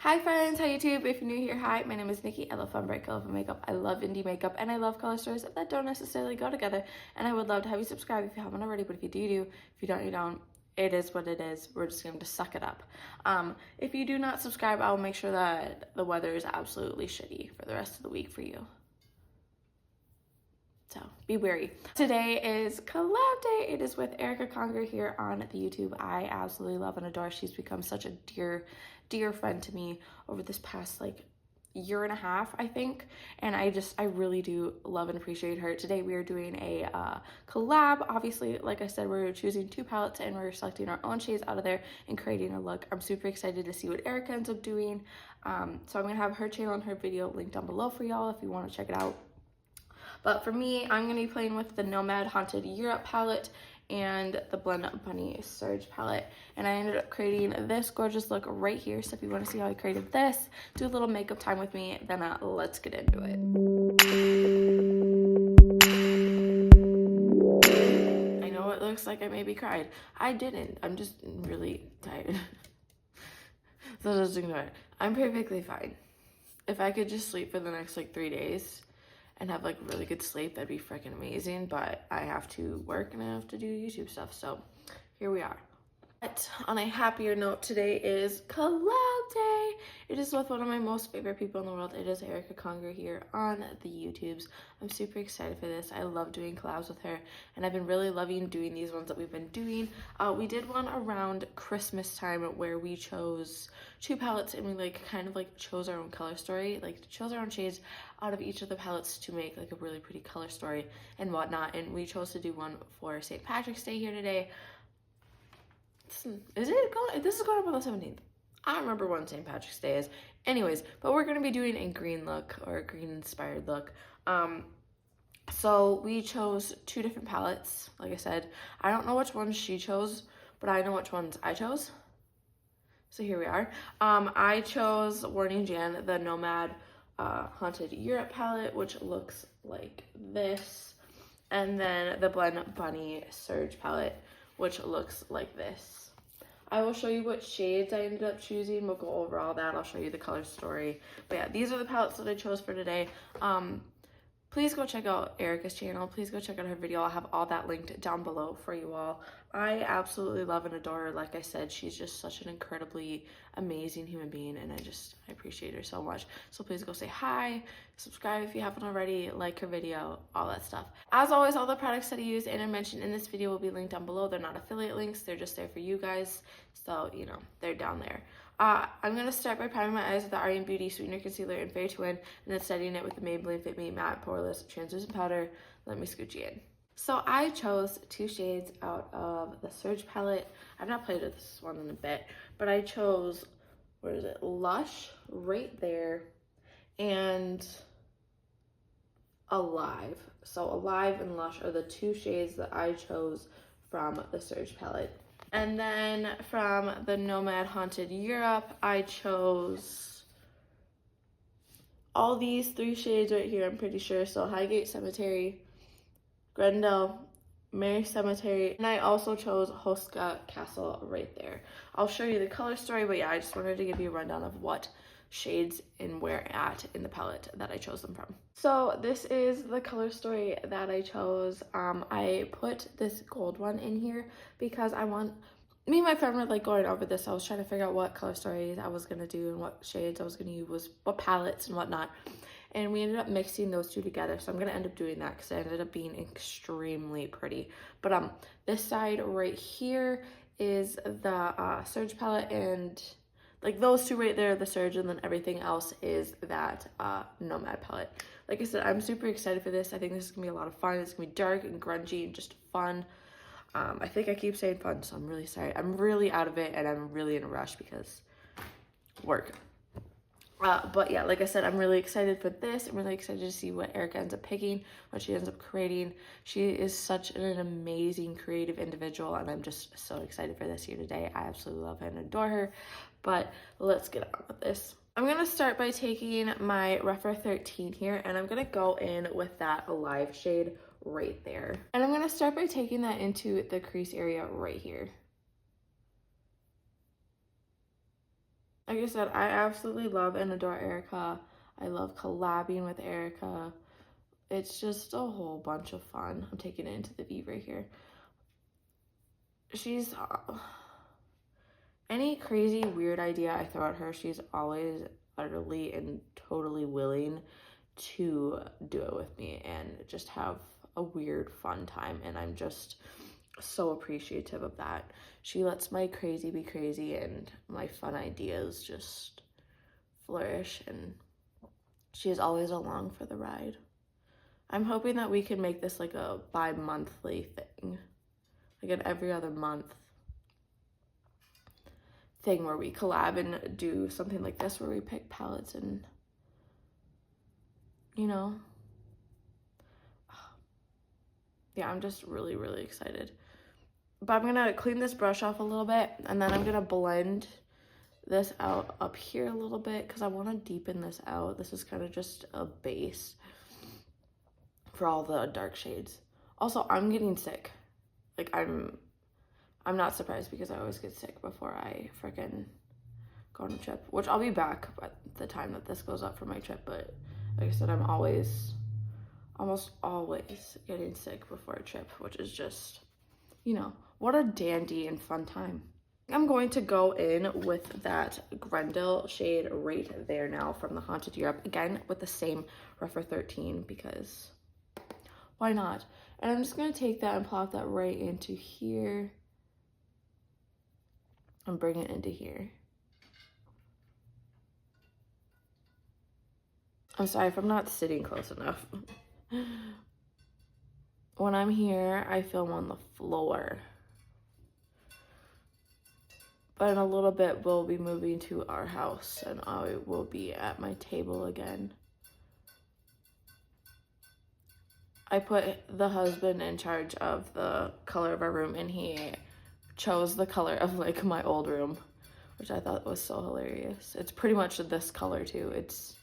Hi friends, hi YouTube. If you're new here, hi, my name is Nikki. I love fun, bright, colorful makeup. I love indie makeup, and I love color stories that don't necessarily go together. And I would love to have you subscribe if you haven't already, but if you do, you do. If you don't, you don't. It is what it is. We're just going to suck it up. If you do not subscribe, I will make sure that the weather is absolutely shitty for the rest of the week for you. So be wary. Today is collab day. It is with Erica Conger here on the YouTube. I absolutely love and adore. She's become such a dear friend to me over this past year and a half, I think, and I really do love and appreciate her. Today we are doing a collab. Obviously, like I said, we're choosing two palettes and we're selecting our own shades out of there and creating a look. I'm super excited to see what Erica ends up doing. So I'm gonna have her channel and her video linked down below for y'all if you want to check it out. But for me, I'm going to be playing with the Nomad Haunted Europe palette and the Blend Bunny Surge palette. And I ended up creating this gorgeous look right here. So if you want to see how I created this, do a little makeup time with me, then let's get into it. I know it looks like I maybe cried. I didn't. I'm just really tired. So just ignore it. I'm perfectly fine. If I could just sleep for the next 3 days and have really good sleep, that'd be freaking amazing, but I have to work and I have to do YouTube stuff, so here we are. But on a happier note, today is collab day. It is with one of my most favorite people in the world. It is Erica Conger here on the YouTubes. I'm super excited for this. I love doing collabs with her, and I've been really loving doing these ones that we've been doing. We did one around Christmas time where we chose two palettes and we kind of chose our own color story, chose our own shades out of each of the palettes to make a really pretty color story and whatnot. And we chose to do one for St. Patrick's Day here today. This is going up on the 17th. I don't remember when St. Patrick's Day is. Anyways, but we're going to be doing a green look or a green inspired look. So we chose two different palettes. Like I said, I don't know which ones she chose, but I know which ones I chose. So here we are. I chose Warning Jan, the Nomad Haunted Europe palette, which looks like this. And then the Blend Bunny Surge palette, which looks like this. I will show you what shades I ended up choosing. We'll go over all that. I'll show you the color story. But yeah, these are the palettes that I chose for today. Please go check out Erica's channel. Please go check out her video. I'll have all that linked down below for you all. I absolutely love and adore her. Like I said, she's just such an incredibly amazing human being, and I appreciate her so much. So please go say hi, subscribe if you haven't already, like her video, all that stuff. As always, all the products that I use and I mentioned in this video will be linked down below. They're not affiliate links. They're just there for you guys. So, they're down there. I'm going to start by priming my eyes with the Aryan Beauty Sweetener Concealer in Fair to Win, and then setting it with the Maybelline Fit Me Matte Poreless Translucent Powder. Let me scooch you in. So I chose two shades out of the Surge palette. I've not played with this one in a bit, but I chose, where is it? Lush right there, and Alive. So Alive and Lush are the two shades that I chose from the Surge palette. And then from the Nomad Haunted Europe, I chose all these three shades right here, I'm pretty sure. So Highgate Cemetery, Grendel, Mary Cemetery, and I also chose Hoska Castle right there. I'll show you the color story, but yeah, I just wanted to give you a rundown of what shades and where at in the palette that I chose them from. So this is the color story that I chose. I put this gold one in here because me and my friend were going over this. I was trying to figure out what color stories I was gonna do and what shades I was gonna use, what palettes and whatnot. And we ended up mixing those two together. So I'm gonna end up doing that because it ended up being extremely pretty. But this side right here is the Surge palette, and those two right there, the Surge, and then everything else is that Nomad palette. Like I said, I'm super excited for this. I think this is gonna be a lot of fun. It's gonna be dark and grungy and just fun. I think I keep saying fun, so I'm really sorry. I'm really out of it, and I'm really in a rush because work. But yeah, like I said, I'm really excited for this. I'm really excited to see what Erica ends up picking, what she ends up creating. She is such an amazing creative individual, and I'm just so excited for this here today. I absolutely love her and adore her. But let's get on with this. I'm going to start by taking my Rougher 13 here, and I'm going to go in with that Alive shade right there. And I'm going to start by taking that into the crease area right here. Like I said, I absolutely love and adore Erica. I love collabing with Erica. It's just a whole bunch of fun. I'm taking it into the V right here. She's any crazy weird idea I throw at her, she's always utterly and totally willing to do it with me and just have a weird fun time, and I'm just so appreciative of that. She lets my crazy be crazy and my fun ideas just flourish, and she is always along for the ride. I'm hoping that we can make this like a bi-monthly thing, like an every other month thing where we collab and do something like this where we pick palettes and, you know, yeah, I'm just really, really excited. But I'm gonna clean this brush off a little bit, and then I'm gonna blend this out up here a little bit because I want to deepen this out. This is kind of just a base for all the dark shades. Also, I'm getting sick. Like, I'm not surprised because I always get sick before I freaking go on a trip, which I'll be back at the time that this goes up for my trip. But like I said, I'm almost always getting sick before a trip, which is just, you know, what a dandy and fun time. I'm going to go in with that Grendel shade right there now from the Haunted Europe, again with the same Rougher 13 because why not? And I'm just going to take that and plop that right into here and bring it into here. I'm sorry if I'm not sitting close enough. When I'm here, I film on the floor. But in a little bit, we'll be moving to our house and I will be at my table again. I put the husband in charge of the color of our room, and he chose the color of like my old room, which I thought was so hilarious. It's pretty much this color too. It's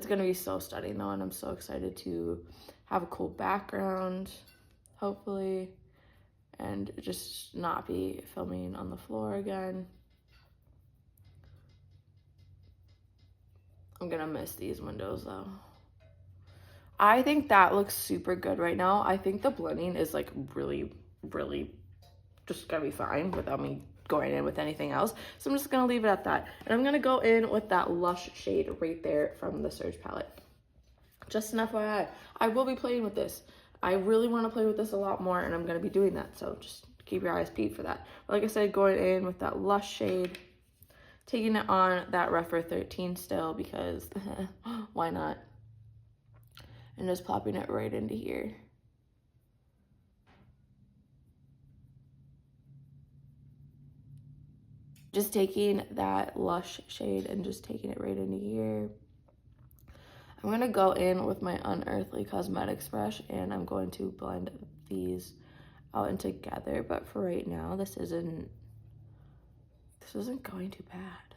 gonna be so stunning though, and I'm so excited to have a cool background, hopefully, and just not be filming on the floor again. I'm gonna miss these windows though. I think that looks super good right now. I think the blending is like really, really just gonna be fine without me going in with anything else. So I'm just gonna leave it at that. And I'm gonna go in with that Lush shade right there from the Surge palette. Just an FYI, I will be playing with this. I really wanna play with this a lot more, and I'm gonna be doing that. So just keep your eyes peeled for that. But like I said, going in with that Lush shade, taking it on that Rougher 13 still because why not? And just plopping it right into here. Just taking that Lush shade and just taking it right into here. I'm going to go in with my Unearthly Cosmetics brush and I'm going to blend these out and together. But for right now, this isn't going too bad.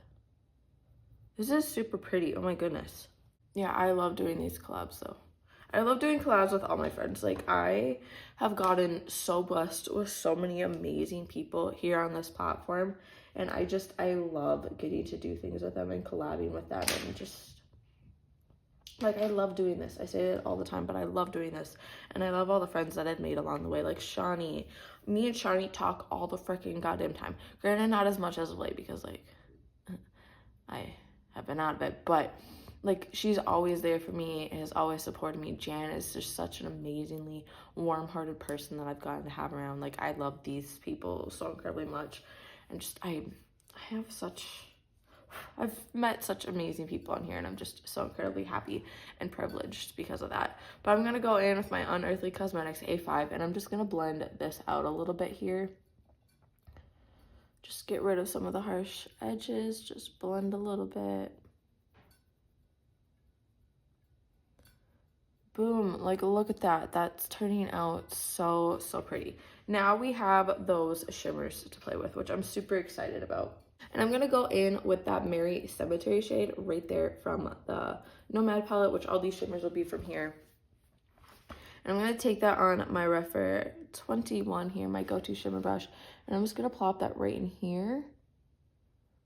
This is super pretty. Oh my goodness. Yeah, I love doing these collabs though. I love doing collabs with all my friends. Like, I have gotten so blessed with so many amazing people here on this platform. And I love getting to do things with them and collabing with them. And just, like, I love doing this. I say it all the time, but I love doing this. And I love all the friends that I've made along the way. Like, Shawnee. Me and Shawnee talk all the freaking goddamn time. Granted, not as much as of late because, like, I have been out of it. But like, she's always there for me, has always supported me. Jan is just such an amazingly warm-hearted person that I've gotten to have around. Like, I love these people so incredibly much. And just, I've met such amazing people on here, and I'm just so incredibly happy and privileged because of that. But I'm going to go in with my Unearthly Cosmetics A5, and I'm just going to blend this out a little bit here. Just get rid of some of the harsh edges, just blend a little bit. Boom, like look at that. That's turning out so, so pretty. Now we have those shimmers to play with, which I'm super excited about. And I'm gonna go in with that Merry Cemetery shade right there from the Nomad palette, which all these shimmers will be from here. And I'm gonna take that on my Rougher 21 here, my go-to shimmer brush, and I'm just gonna plop that right in here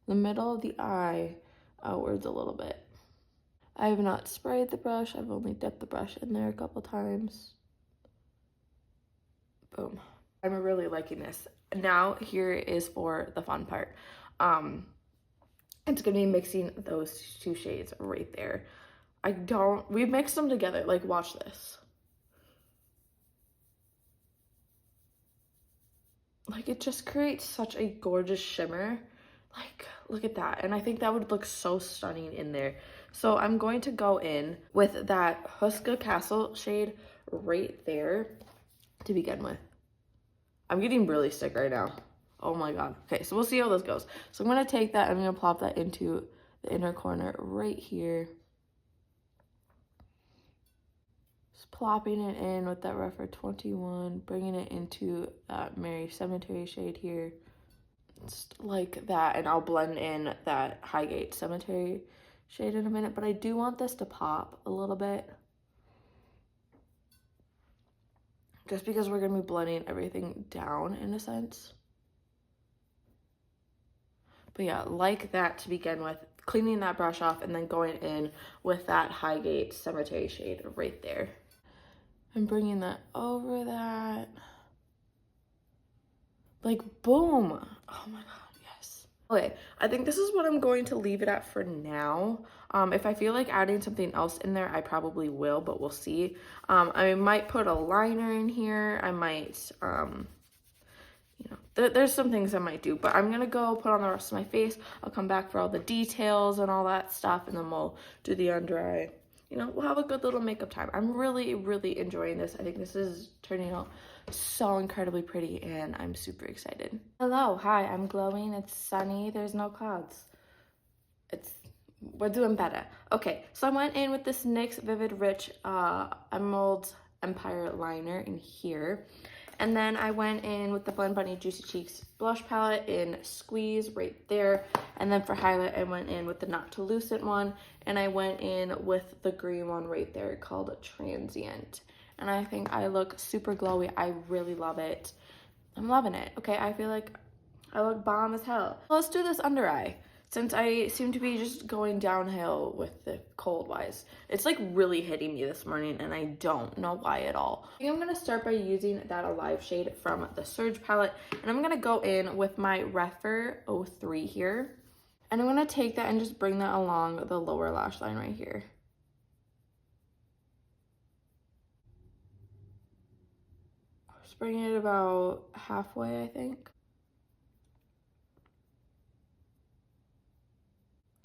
the middle of the eye outwards a little bit. I have not sprayed the brush. I've only dipped the brush in there a couple times. Boom. I'm really liking this. Now here is for the fun part. It's gonna be mixing those two shades right there. We mixed them together. Like, watch this. Like, it just creates such a gorgeous shimmer. Like, look at that. And I think that would look so stunning in there. So I'm going to go in with that Huska Castle shade right there to begin with. I'm getting really sick right now. Oh my God. Okay, so we'll see how this goes. So I'm going to take that, I'm going to plop that into the inner corner right here. Just plopping it in with that Refer 21, bringing it into Mary Cemetery shade here. Just like that, and I'll blend in that Highgate Cemetery shade in a minute, but I do want this to pop a little bit. Just because we're going to be blending everything down in a sense. But yeah, like that to begin with, cleaning that brush off and then going in with that Highgate Cemetery shade right there. And bringing that over that. Like, boom. Oh my God, yes. Okay, I think this is what I'm going to leave it at for now. If I feel like adding something else in there, I probably will, but we'll see. I might put a liner in here. I might, you know, there's some things I might do, but I'm gonna go put on the rest of my face. I'll come back for all the details and all that stuff, and then we'll do the under eye. You know, we'll have a good little makeup time. I'm really, really enjoying this. I think this is turning out so incredibly pretty, and I'm super excited. Hello, hi, I'm glowing. It's sunny. There's no clouds. We're doing better. Okay, so I went in with this NYX Vivid Rich Emerald Empire liner in here. And then I went in with the Blend Bunny Juicy Cheeks blush palette in Squeeze right there. And then for highlight, I went in with the Not Too Lucent one. And I went in with the green one right there called Transient. And I think I look super glowy. I really love it. I'm loving it. Okay, I feel like I look bomb as hell. Let's do this under eye. Since I seem to be just going downhill with the cold wise. It's like really hitting me this morning and I don't know why at all. I think I'm gonna start by using that Alive shade from the Surge palette, and I'm gonna go in with my Refer 03 here. And I'm gonna take that and just bring that along the lower lash line right here. Just bring it about halfway, I think.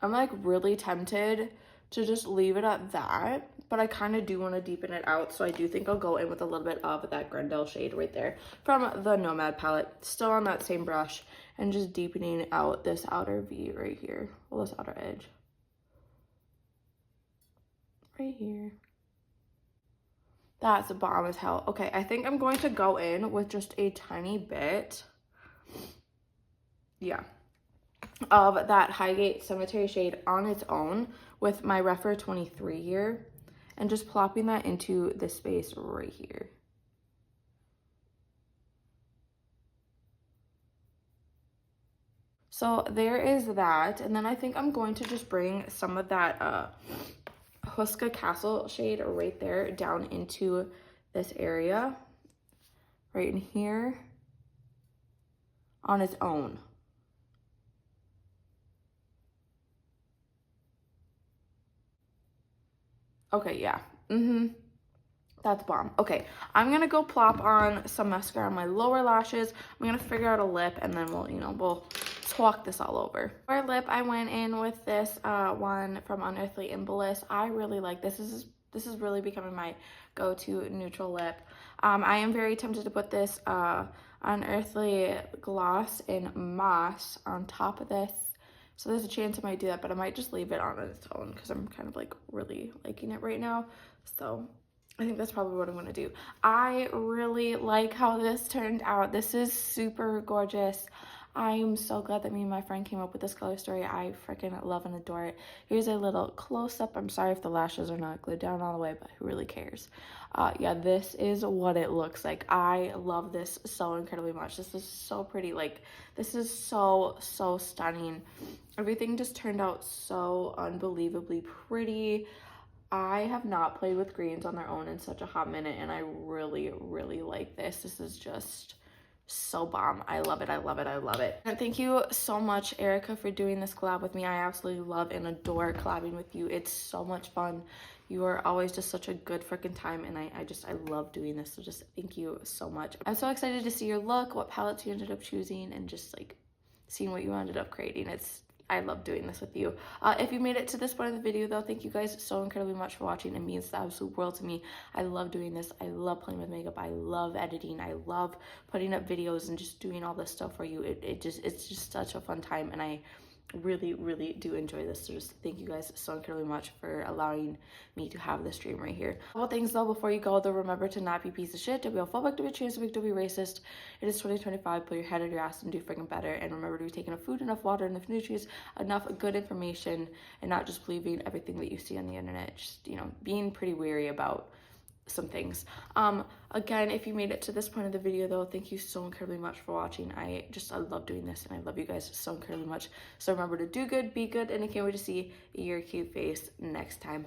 I'm like really tempted to just leave it at that, but I kind of do want to deepen it out, so I do think I'll go in with a little bit of that Grendel shade right there from the Nomad palette, still on that same brush, and just deepening out this outer V right here, well, this outer edge. Right here. That's a bomb as hell. Okay, I think I'm going to go in with just a tiny bit, yeah, of that Highgate Cemetery shade on its own with my Refer 23 here, and just plopping that into this space right here. So there is that, and then I think I'm going to just bring some of that Huska Castle shade right there down into this area, right in here, on its own. Okay, yeah. That's bomb. Okay, I'm gonna go plop on some mascara on my lower lashes. I'm gonna figure out a lip, and then we'll talk this all over. For lip, I went in with this one from Unearthly Embolus. I really like this. This is really becoming my go-to neutral lip. I am very tempted to put this Unearthly gloss in Moss on top of this. So there's a chance I might do that, but I might just leave it on its own because I'm kind of like really liking it right now. So I think that's probably what I'm gonna do. I really like how this turned out. This is super gorgeous. I am so glad that me and my friend came up with this color story. I freaking love and adore it. Here's a little close-up. I'm sorry if the lashes are not glued down all the way, but who really cares? Yeah, this is what it looks like. I love this so incredibly much. This is so pretty. Like, this is so stunning. Everything just turned out so unbelievably pretty. I have not played with greens on their own in such a hot minute, and I really like this. This is just so bomb. I love it. I love it. I love it. And thank you so much, Erica, for doing this collab with me. I absolutely love and adore collabing with you. It's so much fun. You are always just such a good freaking time, and I love doing this. So just thank you so much. I'm so excited to see your look, what palettes you ended up choosing, and just like seeing what you ended up creating. I love doing this with you. If you made it to this point of the video, though, thank you guys so incredibly much for watching. It means the absolute world to me. I love doing this. I love playing with makeup. I love editing. I love putting up videos and just doing all this stuff for you. It's just such a fun time, and I really do enjoy this. So just thank you guys so incredibly much for allowing me to have this dream right here. A couple things though before you go, though, remember to not be a piece of shit, don't be homophobic, don't be transphobic, don't be racist. It is 2025. Put your head out your ass and do freaking better. And remember to be taking enough food, enough water, enough nutrients, enough good information, and not just believing everything that you see on the internet. Just, you know, being pretty wary about some things. Again, if you made it to this point of the video, though, thank you so incredibly much for watching. I love doing this, and I love you guys so incredibly much. So remember to do good, be good, and I can't wait to see your cute face next time.